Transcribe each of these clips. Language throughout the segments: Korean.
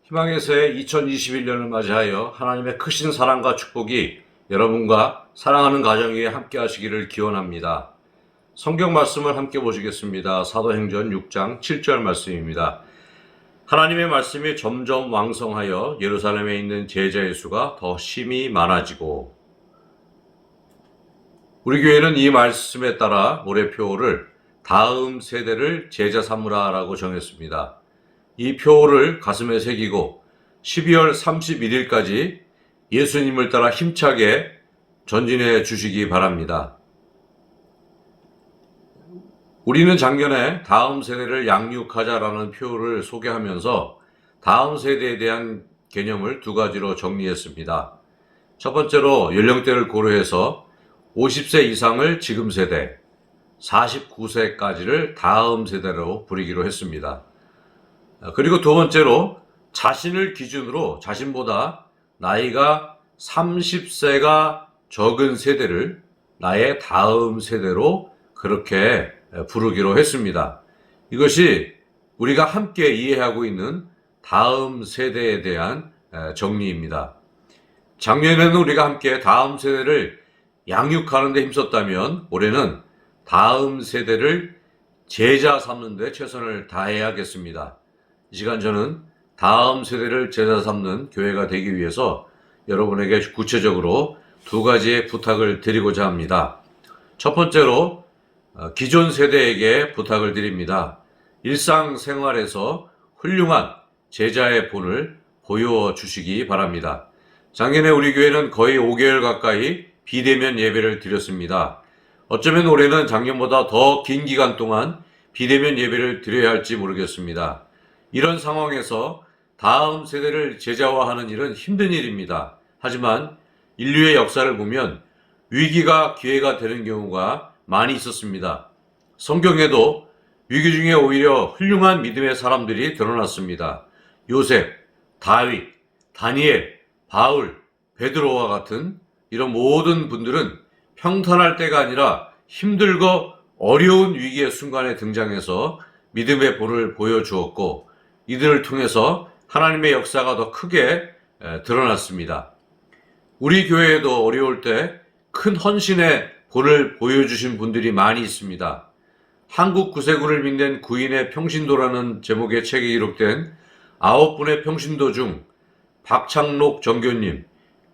희망의 새 2021년을 맞이하여 하나님의 크신 사랑과 축복이 여러분과 사랑하는 가정 위에 함께 하시기를 기원합니다. 성경 말씀을 함께 보시겠습니다. 사도행전 6장 7절 말씀입니다. 하나님의 말씀이 점점 왕성하여 예루살렘에 있는 제자의 수가 더 심히 많아지고, 우리 교회는 이 말씀에 따라 올해 표어를 다음 세대를 제자 삼으라 라고 정했습니다. 이 표어를 가슴에 새기고 12월 31일까지 예수님을 따라 힘차게 전진해 주시기 바랍니다. 우리는 작년에 다음 세대를 양육하자라는 표어를 소개하면서 다음 세대에 대한 개념을 두 가지로 정리했습니다. 첫 번째로 연령대를 고려해서 50세 이상을 지금 세대, 49세까지를 다음 세대로 부르기로 했습니다. 그리고 두 번째로 자신을 기준으로 자신보다 나이가 30세가 적은 세대를 나의 다음 세대로 그렇게 부르기로 했습니다. 이것이 우리가 함께 이해하고 있는 다음 세대에 대한 정리입니다. 작년에는 우리가 함께 다음 세대를 양육하는 데 힘썼다면 올해는 다음 세대를 제자 삼는 데 최선을 다해야겠습니다. 이 시간 저는 다음 세대를 제자 삼는 교회가 되기 위해서 여러분에게 구체적으로 두 가지의 부탁을 드리고자 합니다. 첫 번째로 기존 세대에게 부탁을 드립니다. 일상생활에서 훌륭한 제자의 본을 보여주시기 바랍니다. 작년에 우리 교회는 거의 5개월 가까이 비대면 예배를 드렸습니다. 어쩌면 올해는 작년보다 더 긴 기간 동안 비대면 예배를 드려야 할지 모르겠습니다. 이런 상황에서 다음 세대를 제자화하는 일은 힘든 일입니다. 하지만 인류의 역사를 보면 위기가 기회가 되는 경우가 많이 있었습니다. 성경에도 위기 중에 오히려 훌륭한 믿음의 사람들이 드러났습니다. 요셉, 다윗, 다니엘, 바울, 베드로와 같은 이런 모든 분들은 평탄할 때가 아니라 힘들고 어려운 위기의 순간에 등장해서 믿음의 본을 보여주었고, 이들을 통해서 하나님의 역사가 더 크게 드러났습니다. 우리 교회에도 어려울 때 큰 헌신의 본을 보여주신 분들이 많이 있습니다. 한국 구세군을 빛낸 구인의 평신도라는 제목의 책에 기록된 9분의 평신도 중 박창록 정교님,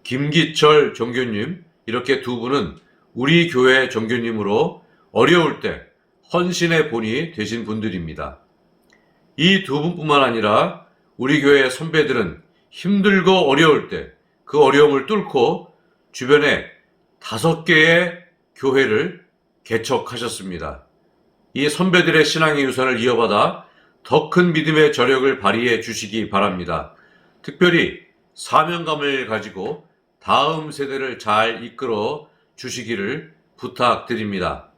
김기철 정교님, 이렇게 두 분은 우리 교회 정교님으로 어려울 때 헌신의 본이 되신 분들입니다. 이 두 분뿐만 아니라 우리 교회 선배들은 힘들고 어려울 때 그 어려움을 뚫고 주변에 5개의 교회를 개척하셨습니다. 이 선배들의 신앙의 유산을 이어받아 더 큰 믿음의 저력을 발휘해 주시기 바랍니다. 특별히 사명감을 가지고 다음 세대를 잘 이끌어 주시기를 부탁드립니다.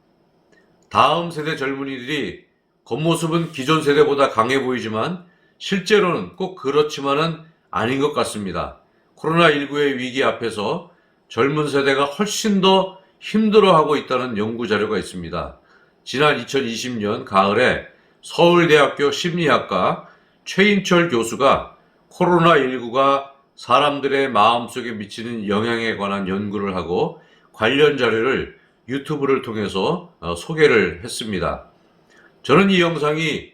다음 세대 젊은이들이 겉모습은 기존 세대보다 강해 보이지만 실제로는 꼭 그렇지만은 아닌 것 같습니다. 코로나19의 위기 앞에서 젊은 세대가 훨씬 더 힘들어하고 있다는 연구 자료가 있습니다. 지난 2020년 가을에 서울대학교 심리학과 최인철 교수가 코로나19가 사람들의 마음속에 미치는 영향에 관한 연구를 하고 관련 자료를 유튜브를 통해서 소개를 했습니다. 저는 이 영상이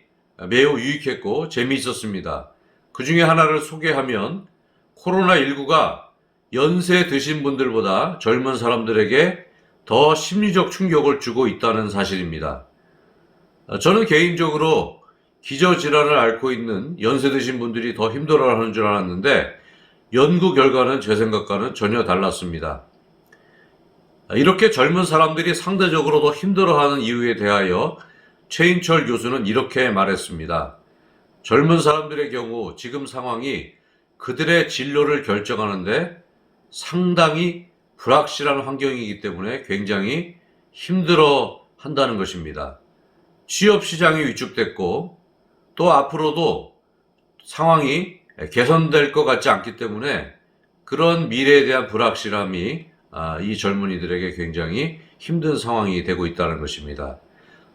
매우 유익했고 재미있었습니다. 그 중에 하나를 소개하면 코로나19가 연세 드신 분들보다 젊은 사람들에게 더 심리적 충격을 주고 있다는 사실입니다. 저는 개인적으로 기저질환을 앓고 있는 연세 드신 분들이 더 힘들어하는 줄 알았는데 연구 결과는 제 생각과는 전혀 달랐습니다. 이렇게 젊은 사람들이 상대적으로 더 힘들어하는 이유에 대하여 최인철 교수는 이렇게 말했습니다. 젊은 사람들의 경우 지금 상황이 그들의 진로를 결정하는데 상당히 불확실한 환경이기 때문에 굉장히 힘들어 한다는 것입니다. 취업 시장이 위축됐고 또 앞으로도 상황이 개선될 것 같지 않기 때문에 그런 미래에 대한 불확실함이 이 젊은이들에게 굉장히 힘든 상황이 되고 있다는 것입니다.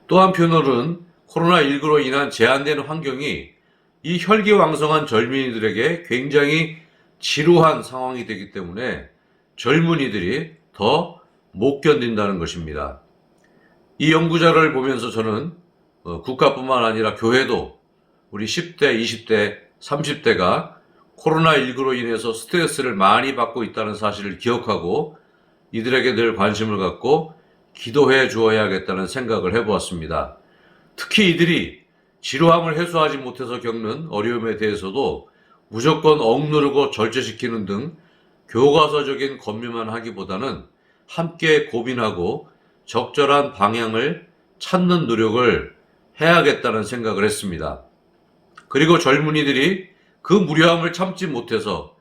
또 한편으로는 코로나19로 인한 제한된 환경이 이 혈기왕성한 젊은이들에게 굉장히 지루한 상황이 되기 때문에 젊은이들이 더 못 견딘다는 것입니다. 이 연구자를 보면서 저는 국가뿐만 아니라 교회도 우리 10대, 20대, 30대가 코로나19로 인해서 스트레스를 많이 받고 있다는 사실을 기억하고 이들에게 늘 관심을 갖고 기도해 주어야겠다는 생각을 해보았습니다. 특히 이들이 지루함을 해소하지 못해서 겪는 어려움에 대해서도 무조건 억누르고 절제시키는 등 교과서적인 권유만 하기보다는 함께 고민하고 적절한 방향을 찾는 노력을 해야겠다는 생각을 했습니다. 그리고 젊은이들이 그 무료함을 참지 못해서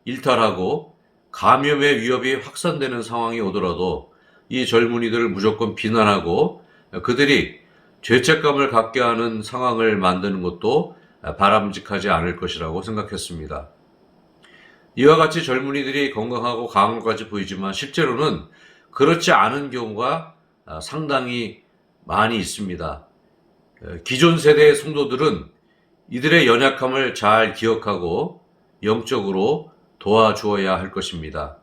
일탈하고 감염의 위협이 확산되는 상황이 오더라도 이 젊은이들을 무조건 비난하고 그들이 죄책감을 갖게 하는 상황을 만드는 것도 바람직하지 않을 것이라고 생각했습니다. 이와 같이 젊은이들이 건강하고 강한 것까지 보이지만 실제로는 그렇지 않은 경우가 상당히 많이 있습니다. 기존 세대의 성도들은 이들의 연약함을 잘 기억하고 영적으로 도와주어야 할 것입니다.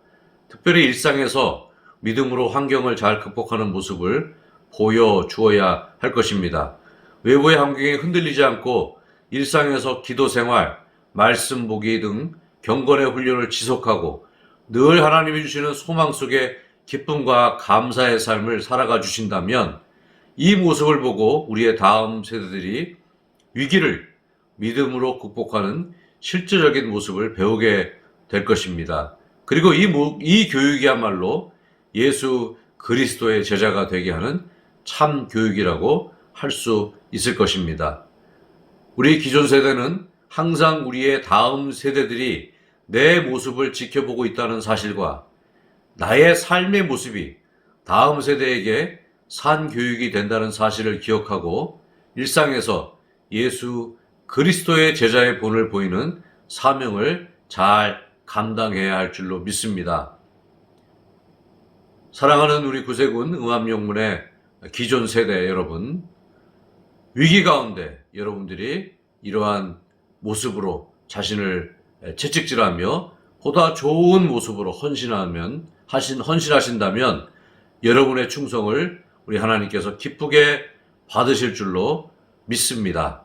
특별히 일상에서 믿음으로 환경을 잘 극복하는 모습을 보여주어야 할 것입니다. 외부의 환경에 흔들리지 않고 일상에서 기도 생활, 말씀 보기 등 경건의 훈련을 지속하고 늘 하나님이 주시는 소망 속에 기쁨과 감사의 삶을 살아가 주신다면 이 모습을 보고 우리의 다음 세대들이 위기를 믿음으로 극복하는 실제적인 모습을 배우게 될 것입니다. 그리고 이 교육이야말로 예수 그리스도의 제자가 되게 하는 참 교육이라고 할 수 있을 것입니다. 우리 기존 세대는 항상 우리의 다음 세대들이 내 모습을 지켜보고 있다는 사실과 나의 삶의 모습이 다음 세대에게 산 교육이 된다는 사실을 기억하고 일상에서 예수 그리스도의 제자의 본을 보이는 사명을 잘 감당해야 할 줄로 믿습니다. 사랑하는 우리 구세군 응암용문의 기존 세대 여러분, 위기 가운데 여러분들이 이러한 모습으로 자신을 채찍질하며 보다 좋은 모습으로 헌신하신다면 여러분의 충성을 우리 하나님께서 기쁘게 받으실 줄로 믿습니다.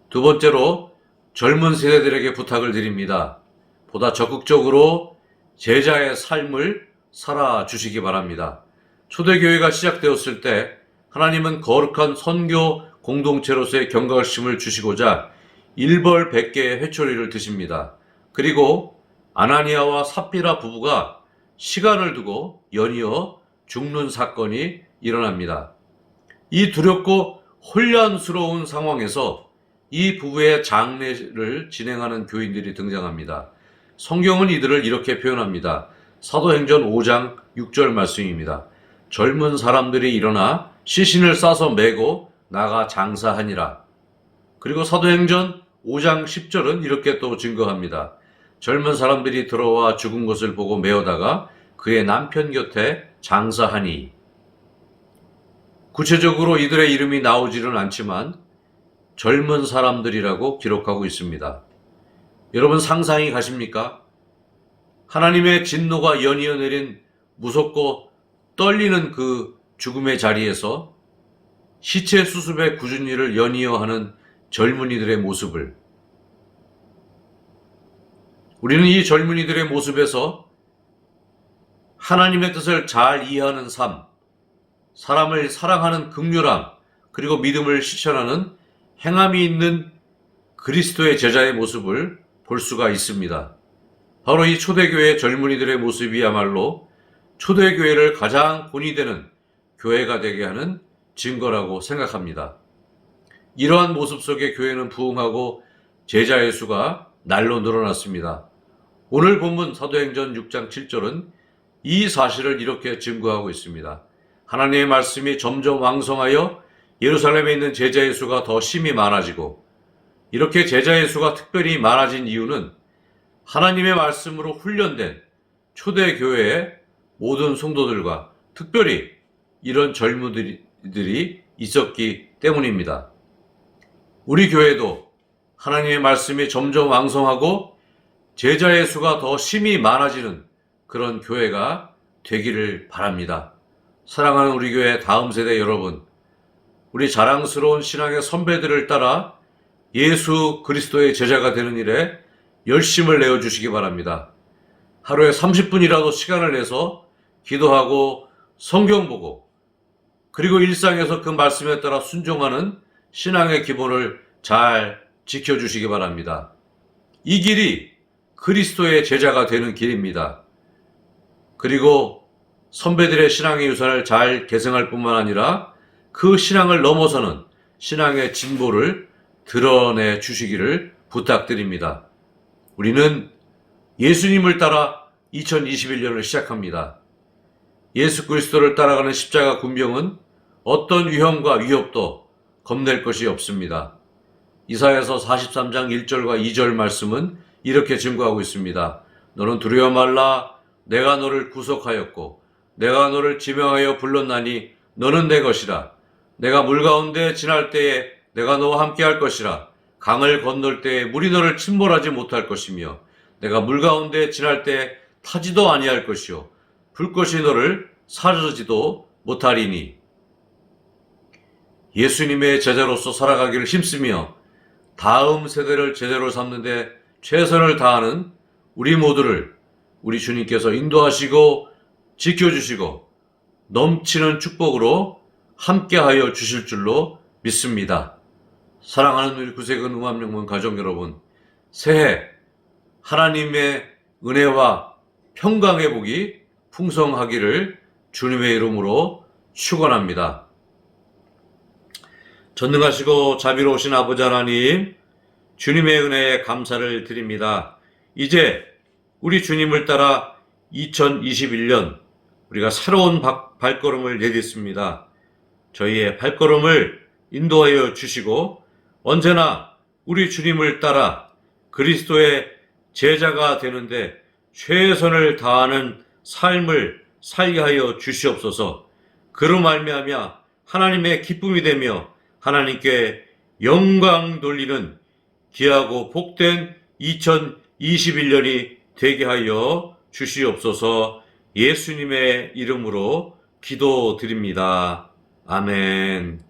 두 번째로 젊은 세대들에게 부탁을 드립니다. 보다 적극적으로 제자의 삶을 살아주시기 바랍니다. 초대교회가 시작되었을 때 하나님은 거룩한 선교 공동체로서의 경각심을 주시고자 일벌백계의 회초리를 드십니다. 그리고 아나니아와 삽비라 부부가 시간을 두고 연이어 죽는 사건이 일어납니다. 이 두렵고 혼란스러운 상황에서 이 부부의 장례를 진행하는 교인들이 등장합니다. 성경은 이들을 이렇게 표현합니다. 사도행전 5장 6절 말씀입니다. 젊은 사람들이 일어나 시신을 싸서 메고 나가 장사하니라. 그리고 사도행전 5장 10절은 이렇게 또 증거합니다. 젊은 사람들이 들어와 죽은 것을 보고 메어다가 그의 남편 곁에 장사하니. 구체적으로 이들의 이름이 나오지는 않지만 젊은 사람들이라고 기록하고 있습니다. 여러분 상상이 가십니까? 하나님의 진노가 연이어 내린 무섭고 떨리는 그 죽음의 자리에서 시체 수습의 굳은 일을 연이어 하는 젊은이들의 모습을, 우리는 이 젊은이들의 모습에서 하나님의 뜻을 잘 이해하는 삶, 사람을 사랑하는 긍휼함, 그리고 믿음을 실천하는 행함이 있는 그리스도의 제자의 모습을 볼 수가 있습니다. 바로 이 초대교회 젊은이들의 모습이야말로 초대교회를 가장 본이 되는 교회가 되게 하는 증거라고 생각합니다. 이러한 모습 속에 교회는 부흥하고 제자의 수가 날로 늘어났습니다. 오늘 본문 사도행전 6장 7절은 이 사실을 이렇게 증거하고 있습니다. 하나님의 말씀이 점점 왕성하여 예루살렘에 있는 제자의 수가 더 심히 많아지고, 이렇게 제자의 수가 특별히 많아진 이유는 하나님의 말씀으로 훈련된 초대교회의 모든 성도들과 특별히 이런 젊은이들이 있었기 때문입니다. 우리 교회도 하나님의 말씀이 점점 왕성하고 제자의 수가 더 심히 많아지는 그런 교회가 되기를 바랍니다. 사랑하는 우리 교회 다음 세대 여러분, 우리 자랑스러운 신앙의 선배들을 따라 예수 그리스도의 제자가 되는 일에 열심을 내어주시기 바랍니다. 하루에 30분이라도 시간을 내서 기도하고 성경 보고 그리고 일상에서 그 말씀에 따라 순종하는 신앙의 기본을 잘 지켜주시기 바랍니다. 이 길이 그리스도의 제자가 되는 길입니다. 그리고 선배들의 신앙의 유산을 잘 계승할 뿐만 아니라 그 신앙을 넘어서는 신앙의 진보를 드러내 주시기를 부탁드립니다. 우리는 예수님을 따라 2021년을 시작합니다. 예수 그리스도를 따라가는 십자가 군병은 어떤 위험과 위협도 겁낼 것이 없습니다. 이사야서 43장 1절과 2절 말씀은 이렇게 증거하고 있습니다. 너는 두려워 말라. 내가 너를 구속하였고 내가 너를 지명하여 불렀나니 너는 내 것이라. 내가 물 가운데 지날 때에 내가 너와 함께 할 것이라. 강을 건널 때에 물이 너를 침몰하지 못할 것이며 내가 물 가운데 지날 때에 타지도 아니할 것이요 불꽃이 너를 사르지도 못하리니. 예수님의 제자로서 살아가기를 힘쓰며 다음 세대를 제자로 삼는데 최선을 다하는 우리 모두를 우리 주님께서 인도하시고 지켜주시고 넘치는 축복으로 함께하여 주실 줄로 믿습니다. 사랑하는 우리 구세군 음암영문 가족 여러분, 새해 하나님의 은혜와 평강의 복이 풍성하기를 주님의 이름으로 축원합니다. 전능하시고 자비로우신 아버지 하나님, 주님의 은혜에 감사를 드립니다. 이제 우리 주님을 따라 2021년 우리가 새로운 발걸음을 내딛습니다. 저희의 발걸음을 인도하여 주시고 언제나 우리 주님을 따라 그리스도의 제자가 되는데 최선을 다하는 삶을 살게 하여 주시옵소서. 그로 말미암아 하나님의 기쁨이 되며 하나님께 영광 돌리는 귀하고 복된 2021년이 되게 하여 주시옵소서. 예수님의 이름으로 기도드립니다. 아멘.